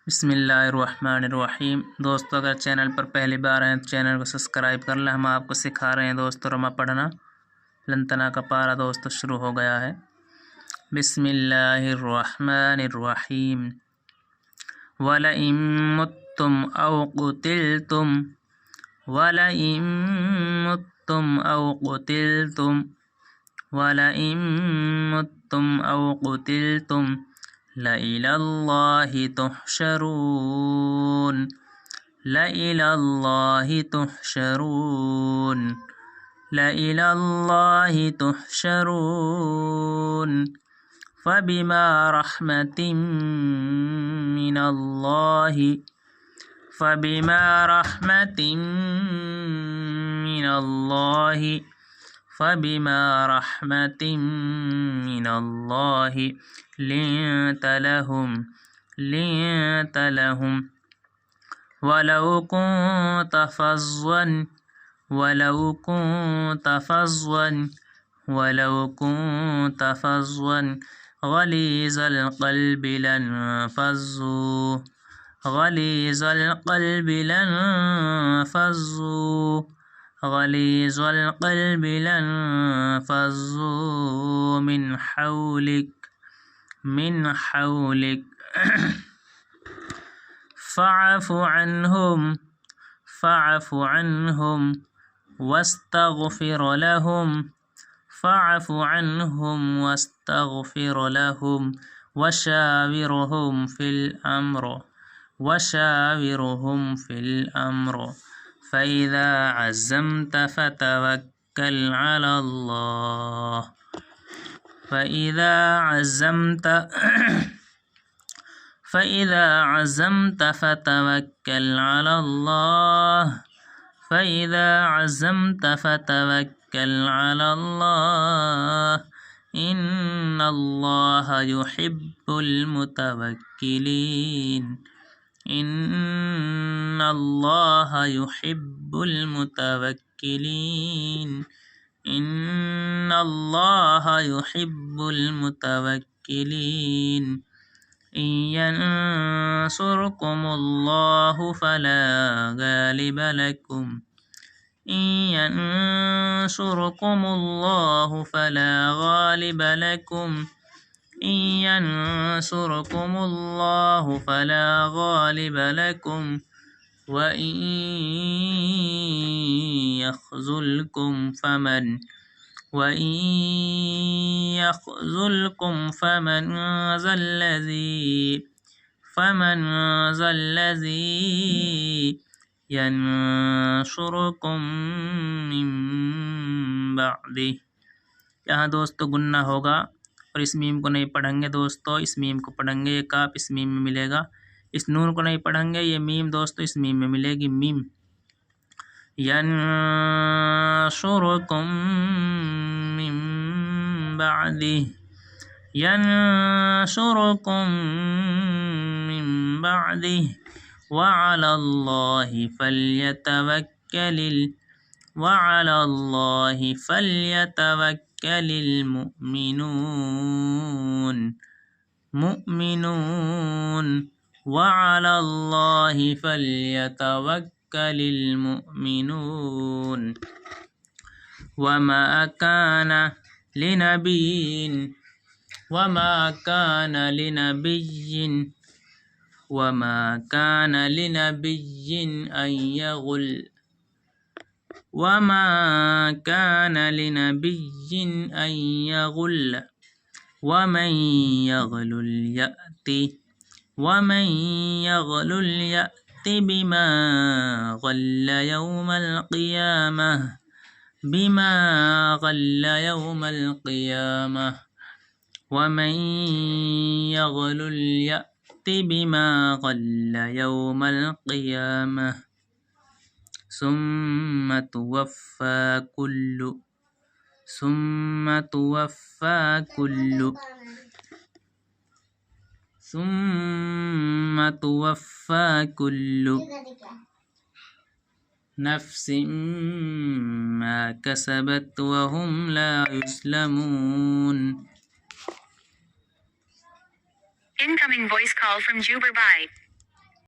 बिस्मिल्लाहिर्रहमानिर्रहीम। दोस्तों, अगर चैनल पर पहली बार आए तो चैनल को सब्सक्राइब कर लें। हम आपको सिखा रहे हैं दोस्तों रमा पढ़ना। लंतना का पारा दोस्तों शुरू हो गया है। बिस्मिल्लाहिर्रहमानिर्रहीम। वलइम मुत्तुम औ कुतिलतुम वलइम मुत्तुम औ कुतिलतुम वलइम मुत्तुम औ कुतिलतुम लइलल्लाहि तुहशरून लइलल्लाहि तुहशरून लइलल्लाहि तुहशरून फबिमा रहमतिम मिनल्लाहि फबिमा रहमतिम मिनल्लाहि फबिमा रहमतिम मिनल्लाहि लिंत लहुम वलौ कुंत फज़्ज़न गलीज़ल क़ल्बि लंफ़ज़्ज़ू मिन हौलिक फ़अफ़ु अन्हुम वस्तग़फ़िर लहुम वशाविरहुम फ़िल अम्र फ़इज़ा अज़्ज़मत फ़तवक्कल अलल्लाह फ़इज़ा अज़्ज़मत फ़तवक्कल अलल्लाह इन्नल्लाह युहिब्बुल मुतवक्किलीन إن ينصركمullahu فلا غالب لكم وإن يخذلكم فمن ذا الذي यंसुरुकुम मिन बअदि। यहाँ दोस्तों गुन्ना होगा और इस मीम को नहीं पढ़ेंगे दोस्तों, इस मीम को पढ़ेंगे। ये काफ इस मीम में मिलेगा। इस नून को नहीं पढ़ेंगे, ये मीम दोस्तों इस मीम में मिलेगी। मीम यंसुरुकुम मिन बअदि वअलल्लाहि फल्यतवक्कलिल मुमिनून। वमा कान लिनबिय्यिन अन यग़ुल्ल वमन यग़लुल यअति बिमा ग़ल्ल यौमल क़ियामह वमन यग़लुल यअति बिमा ग़ल्ल यौमल क़ियामह सुम्म तुवफ़्फ़ा कुल्लु नफ्सिम मा कसबत वहुम ला युज़्लमून। Incoming voice call from Juber Bhai.